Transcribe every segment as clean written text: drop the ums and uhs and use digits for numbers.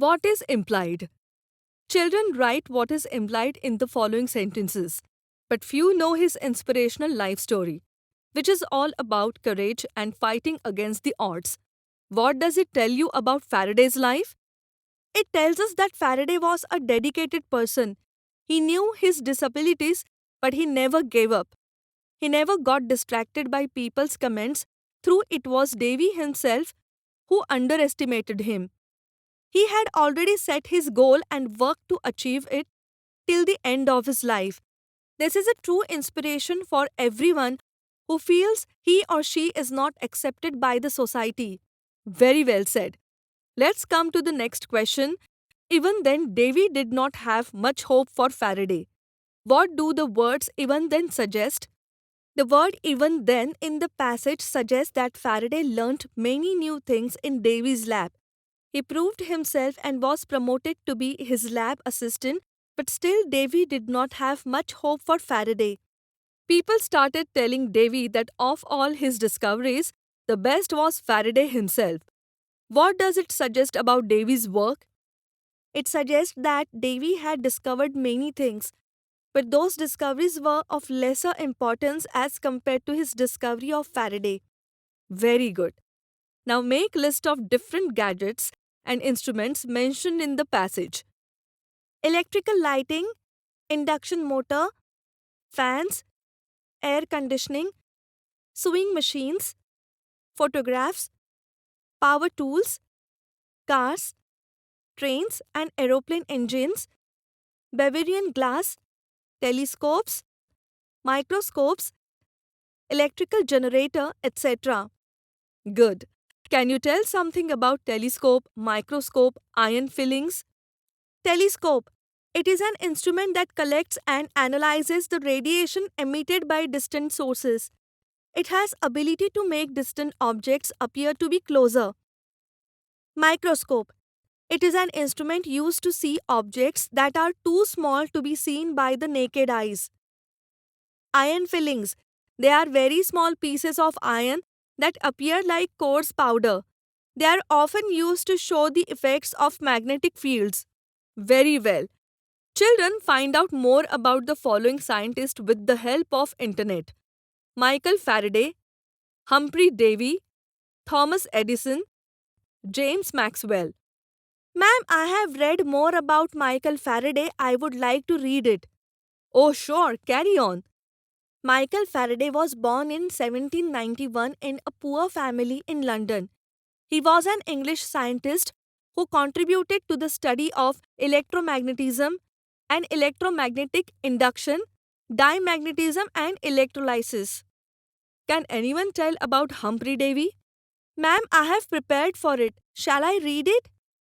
What is implied? Children write what is implied in the following sentences, but few know his inspirational life story, which is all about courage and fighting against the odds. What does it tell you about Faraday's life? It tells us that Faraday was a dedicated person. He knew his disabilities, but he never gave up. He never got distracted by people's comments, through it was Davy himself who underestimated him. He had already set his goal and worked to achieve it till the end of his life. This is a true inspiration for everyone who feels he or she is not accepted by the society. Very well said. Let's come to the next question. Even then, Davy did not have much hope for Faraday. What do the words even then suggest? The word even then in the passage suggests that Faraday learnt many new things in Davy's lab. He proved himself and was promoted to be his lab assistant, but still Davy did not have much hope for Faraday. People started telling Davy that of all his discoveries, the best was Faraday himself. What does it suggest about Davy's work? It suggests that Davy had discovered many things, but those discoveries were of lesser importance as compared to his discovery of Faraday. Very good. Now make list of different gadgets and instruments mentioned in the passage. Electrical lighting, induction motor, fans, air conditioning, sewing machines, photographs, power tools, cars, trains and aeroplane engines, Bavarian glass, telescopes, microscopes, electrical generator, etc. Good. Can you tell something about telescope, microscope, ion fillings? Telescope. It is an instrument that collects and analyzes the radiation emitted by distant sources. It has ability to make distant objects appear to be closer. Microscope. It is an instrument used to see objects that are too small to be seen by the naked eyes. Iron fillings. They are very small pieces of iron that appear like coarse powder. They are often used to show the effects of magnetic fields. Very well. Children find out more about the following scientists with the help of internet. Michael Faraday, Humphrey Davy, Thomas Edison, James Maxwell. Ma'am, I have read more about Michael Faraday. I would like to read it. Oh, sure, carry on. Michael Faraday was born in 1791 in a poor family in London. He was an English scientist who contributed to the study of electromagnetism and electromagnetic induction, dimagnetism, and electrolysis. Can anyone tell about Humphrey Davy? Ma'am, I have prepared for it. Shall I read it?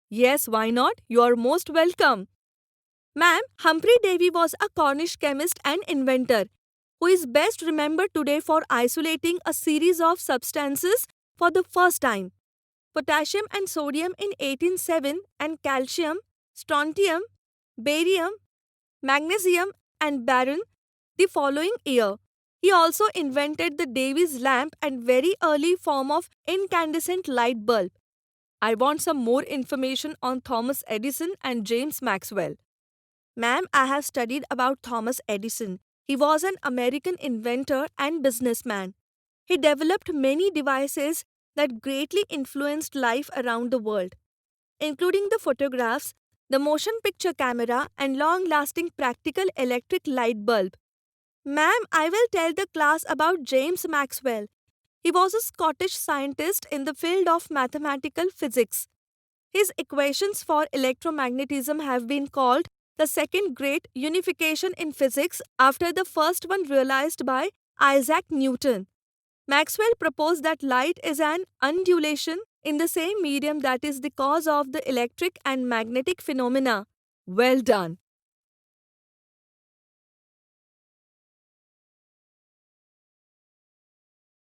Yes, why not? You are most welcome. Ma'am, Humphrey Davy was a Cornish chemist and inventor who is best remembered today for isolating a series of substances for the first time: potassium and sodium in 1807 and calcium, strontium, barium, magnesium and boron the following year. He also invented the Davy's lamp and very early form of incandescent light bulb. I want some more information on Thomas Edison and James Maxwell. Ma'am, I have studied about Thomas Edison. He was an American inventor and businessman. He developed many devices that greatly influenced life around the world, including the photographs, the motion picture camera, and long lasting practical electric light bulb. Ma'am, I will tell the class about James Maxwell. He was a Scottish scientist in the field of mathematical physics. His equations for electromagnetism have been called the second great unification in physics after the first one realized by Isaac Newton. Maxwell proposed that light is an undulation in the same medium that is the cause of the electric and magnetic phenomena. Well done.